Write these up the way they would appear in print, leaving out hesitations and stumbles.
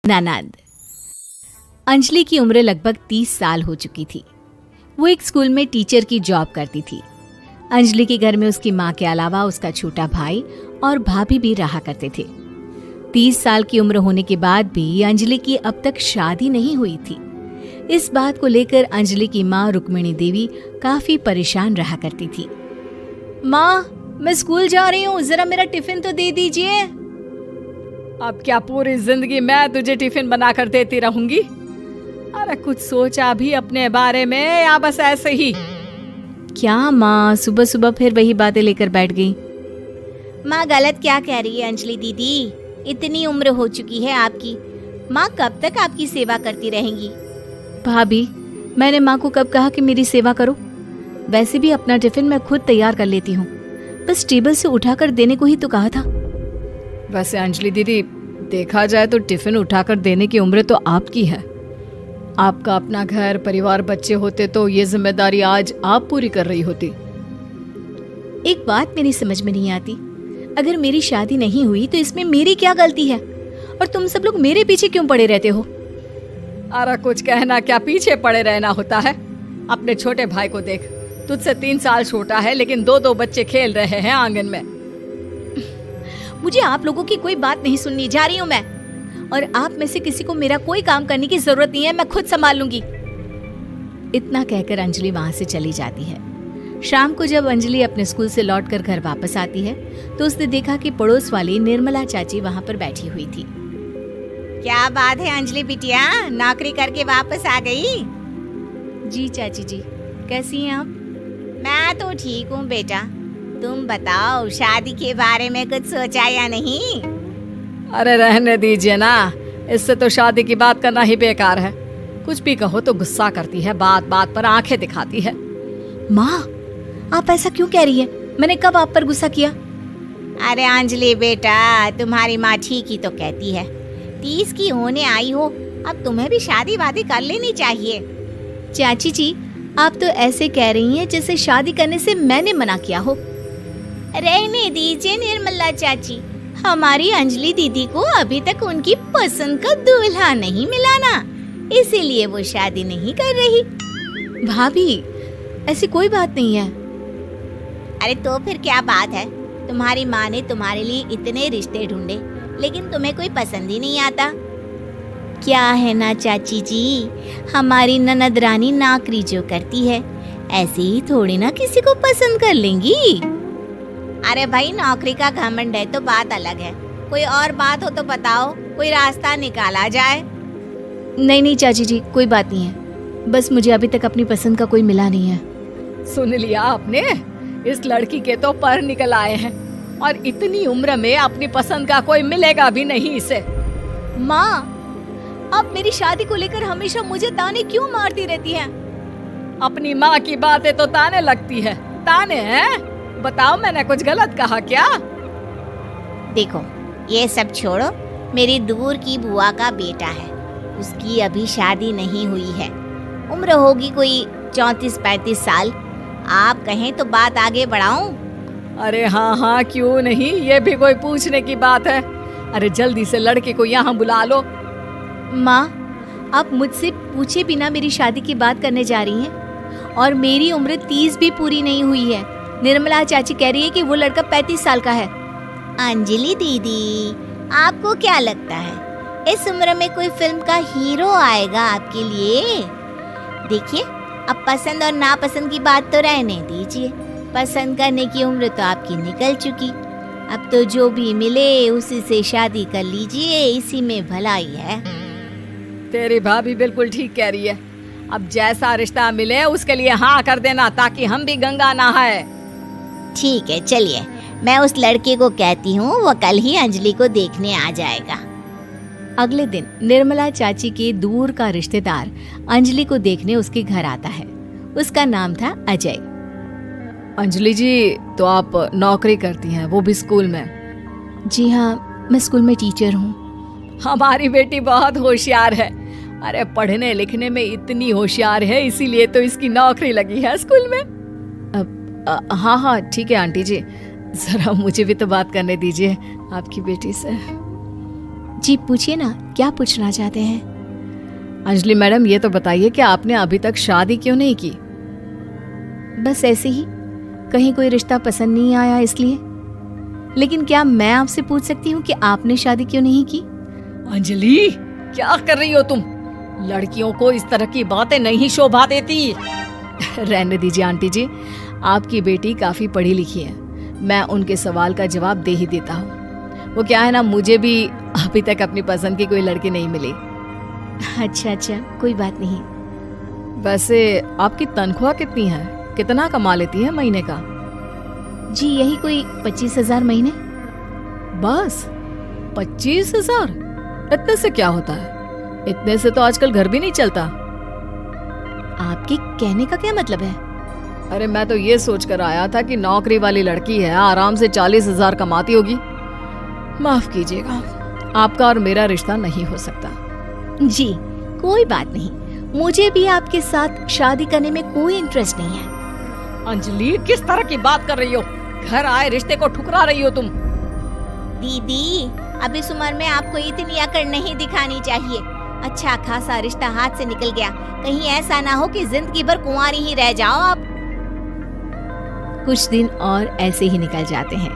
ननद। अंजलि की उम्र लगभग 30 साल हो चुकी थी। वो एक स्कूल में टीचर की जॉब करती थी। अंजलि के घर में उसकी माँ के अलावा उसका छोटा भाई और भाभी भी रहा करते थे। 30 साल की उम्र होने के बाद भी अंजलि की अब तक शादी नहीं हुई थी। इस बात को लेकर अंजलि की माँ रुक्मिणी देवी काफी परेशान रहा करती थी। माँ, मैं स्कूल जा रही हूँ, जरा मेरा टिफिन तो दे दीजिए। अब क्या पूरी जिंदगी मैं तुझे टिफिन बनाकर देती रहूंगी? अरे कुछ सोचा भी अपने बारे में या बस ऐसे ही? क्या माँ, सुबह सुबह फिर वही बातें लेकर बैठ गई। माँ गलत क्या कह रही है अंजलि दीदी? इतनी उम्र हो चुकी है आपकी, माँ कब तक आपकी सेवा करती रहेंगी? भाभी, मैंने माँ को कब कहा कि मेरी सेवा करो? वैसे भी अपना टिफिन मैं खुद तैयार कर लेती हूँ, बस टेबल से उठाकर देने को ही तो कहा था। वैसे अंजलि दीदी, देखा जाए तो टिफिन उठाकर देने की उम्र तो आपकी है। आपका अपना घर परिवार बच्चे होते तो ये जिम्मेदारी आज आप पूरी कर रही होती। एक बात मेरी समझ में नहीं आती, अगर मेरी शादी नहीं हुई तो इसमें मेरी क्या गलती है? और तुम सब लोग मेरे पीछे क्यों पड़े रहते हो? अरे कुछ कहना क्या पीछे पड़े रहना होता है? अपने छोटे भाई को देख, तुझसे 3 साल छोटा है लेकिन 2 बच्चे खेल रहे हैं आंगन में। मुझे आप लोगों की कोई बात नहीं सुननी, जा रही हूँ मैं। और आप में से किसी को मेरा कोई काम करने की जरूरत नहीं है, मैं खुद संभाल लूंगी। इतना कहकर अंजलि वहां से चली जाती है। शाम को जब अंजलि अपने स्कूल से लौटकर घर वापस आती है तो उसने देखा कि पड़ोस वाली निर्मला चाची वहां पर बैठी हुई थी। क्या बात है अंजलि बिटिया, नौकरी करके वापस आ गई? जी चाची जी, कैसी हैं आप? मैं तो ठीक हूँ बेटा, तुम बताओ शादी के बारे में कुछ सोचा या नहीं? अरे रहने दीजिए ना, इससे तो शादी की बात करना ही बेकार है। कुछ भी कहो तो गुस्सा करती है, बात बात पर आंखें दिखाती है। माँ, आप ऐसा क्यों कह रही है? मैंने कब आप पर गुस्सा किया? अरे अंजलि बेटा, तुम्हारी माँ ठीक ही तो कहती है। 30 की होने आई हो, अब तुम्हें भी शादी वादी कर लेनी चाहिए। चाची जी, आप तो ऐसे कह रही हैं जैसे शादी करने से मैंने मना किया हो। रहने दीजिए निर्मला चाची, हमारी अंजलि दीदी को अभी तक उनकी पसंद का दूल्हा नहीं मिला ना, इसीलिए वो शादी नहीं कर रही। भाभी, ऐसी कोई बात नहीं है। अरे तो फिर क्या बात है? तुम्हारी माँ ने तुम्हारे लिए इतने रिश्ते ढूंढे लेकिन तुम्हें कोई पसंद ही नहीं आता। क्या है ना चाची जी, हमारी ननद रानी नौकरी जो करती है ऐसे ही थोड़ी ना किसी को पसंद कर लेंगी। अरे भाई, नौकरी का घमंड है तो बात अलग है, कोई और बात हो तो बताओ, कोई रास्ता निकाला जाए। नहीं नहीं चाची जी, कोई बात नहीं है, बस मुझे अभी तक अपनी पसंद का कोई मिला नहीं है। सुन लिया आपने, इस लड़की के तो पर निकल आए हैं और इतनी उम्र में अपनी पसंद का कोई मिलेगा भी नहीं इसे। माँ, आप मेरी शादी को लेकर हमेशा मुझे ताने क्यों मारती रहती हैं? अपनी माँ की बातें तो ताने लगती है। ताने हैं? बताओ, मैंने कुछ गलत कहा क्या? देखो, ये सब छोड़ो, मेरी दूर की बुआ का बेटा है, उसकी अभी शादी नहीं हुई है, उम्र होगी कोई 34-35 साल। आप कहें तो बात आगे बढ़ाऊं? अरे हाँ हाँ, क्यों नहीं, ये भी कोई पूछने की बात है। अरे जल्दी से लड़के को यहाँ बुला लो। माँ, आप मुझसे पूछे बिना मेरी शादी की बात करने जा रही हैं और मेरी उम्र 30 भी पूरी नहीं हुई है। निर्मला चाची कह रही है कि वो लड़का 35 साल का है। अंजलि दीदी, आपको क्या लगता है इस उम्र में कोई फिल्म का हीरो आएगा आपके लिए? देखिए, अब पसंद और नापसंद की बात तो रहने दीजिए, पसंद करने की उम्र तो आपकी निकल चुकी। अब तो जो भी मिले उसी से शादी कर लीजिए, इसी में भलाई है। तेरी भाभी बिल्कुल ठीक कह रही है। अब जैसा रिश्ता मिले उसके लिए हाँ कर देना, ताकि हम भी गंगा नहाए। ठीक है, चलिए मैं उस लड़के को कहती हूँ, वो कल ही अंजलि को देखने आ जाएगा। अगले दिन निर्मला चाची के दूर का रिश्तेदार अंजलि को देखने उसके घर आता है। उसका नाम था अजय। अंजलि जी, तो आप नौकरी करती हैं, वो भी स्कूल में? जी हाँ, मैं स्कूल में टीचर हूँ। हमारी बेटी बहुत होशियार है। अरे पढ़ने लिखने में इतनी होशियार है, इसीलिए तो इसकी नौकरी लगी है स्कूल में। हाँ हाँ ठीक है आंटी जी, जरा मुझे भी तो बात करने दीजिए आपकी बेटी से। जी पूछिए ना, क्या पूछना चाहते हैं? अंजलि मैडम, ये तो बताइए कि आपने अभी तक शादी क्यों नहीं की? बस ऐसे ही, कहीं कोई रिश्ता पसंद नहीं आया इसलिए। लेकिन क्या मैं आपसे पूछ सकती हूँ कि आपने शादी क्यों नहीं की? अंजलि, क्या कर रही हो तुम? लड़कियों को इस तरह की बातें नहीं शोभा देती। रहने दीजिए आंटी जी, आपकी बेटी काफी पढ़ी लिखी है, मैं उनके सवाल का जवाब दे ही देता हूँ। वो क्या है ना, मुझे भी अभी तक अपनी पसंद की कोई लड़की नहीं मिली। अच्छा, कोई बात नहीं। वैसे आपकी तनख्वाह कितनी है? कितना कमा लेती है महीने का? जी यही कोई 25,000 महीने। बस 25,000? इतने से क्या होता है? इतने से तो आजकल घर भी नहीं चलता। आपके कहने का क्या मतलब है? अरे मैं तो ये सोच कर आया था कि नौकरी वाली लड़की है, आराम से 40,000 कमाती होगी। माफ कीजिएगा, आपका और मेरा रिश्ता नहीं हो सकता। जी कोई बात नहीं, मुझे भी आपके साथ शादी करने में कोई इंटरेस्ट नहीं है। अंजलि, किस तरह की बात कर रही हो? घर आए रिश्ते को ठुकरा रही हो तुम। दीदी, अब इस उम्र में आपको इतनी अकड़ नहीं दिखानी चाहिए। अच्छा खासा रिश्ता हाथ से निकल गया, कहीं ऐसा ना हो कि जिंदगी भर कुंवारी ही रह जाओ आप। कुछ दिन और ऐसे ही निकल जाते हैं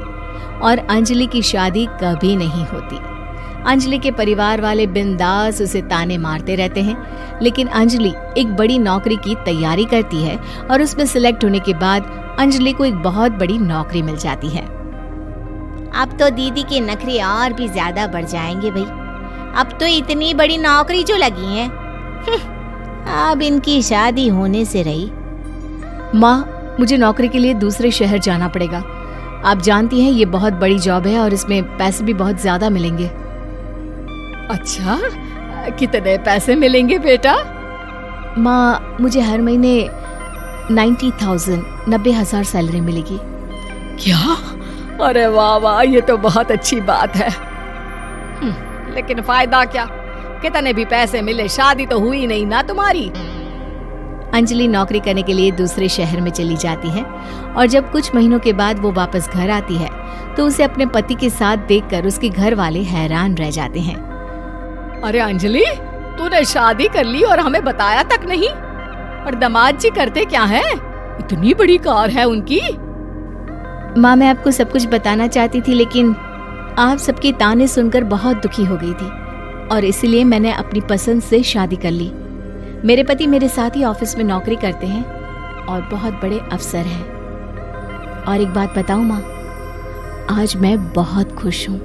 और अंजलि की शादी कभी नहीं होती। अंजलि के परिवार वाले बिंदास उसे ताने मारते रहते हैं, लेकिन अंजलि एक बड़ी नौकरी की तैयारी करती है और उसमें सिलेक्ट होने के बाद अंजलि को एक बहुत बड़ी नौकरी मिल जाती है। अब तो दीदी के नखरे और भी ज्यादा बढ़ जाएंगे भाई। अब तो इतनी बड़ी नौकरी जो लगी है, अब इनकी शादी होने से रही। माँ, मुझे नौकरी के लिए दूसरे शहर जाना पड़ेगा। आप जानती हैं ये बहुत बड़ी जॉब है और इसमें पैसे भी बहुत ज्यादा मिलेंगे। अच्छा, कितने पैसे मिलेंगे बेटा? माँ, मुझे हर महीने 90,000 सैलरी मिलेगी। क्या? अरे वाह वाह, ये तो बहुत अच्छी बात है। लेकिन फायदा क्या? कितने भी पैसे मिले, शादी तो हुई नहीं ना तुम्हारी। अंजलि नौकरी करने के लिए दूसरे शहर में चली जाती है और जब कुछ महीनों के बाद वो वापस घर आती है तो उसे अपने पति के साथ देखकर उसके घर वाले हैरान रह जाते हैं। अरे अंजलि, तूने शादी कर ली और हमें बताया तक नहीं। और दामाद जी करते क्या हैं? इतनी बड़ी कार है उनकी। माँ, मैं आपको सब कुछ बताना चाहती थी, लेकिन आप सबके ताने सुनकर बहुत दुखी हो गई थी और इसीलिए मैंने अपनी पसंद से शादी कर ली। मेरे पति मेरे साथ ही ऑफिस में नौकरी करते हैं और बहुत बड़े अफसर हैं। और एक बात बताऊं माँ, आज मैं बहुत खुश हूँ।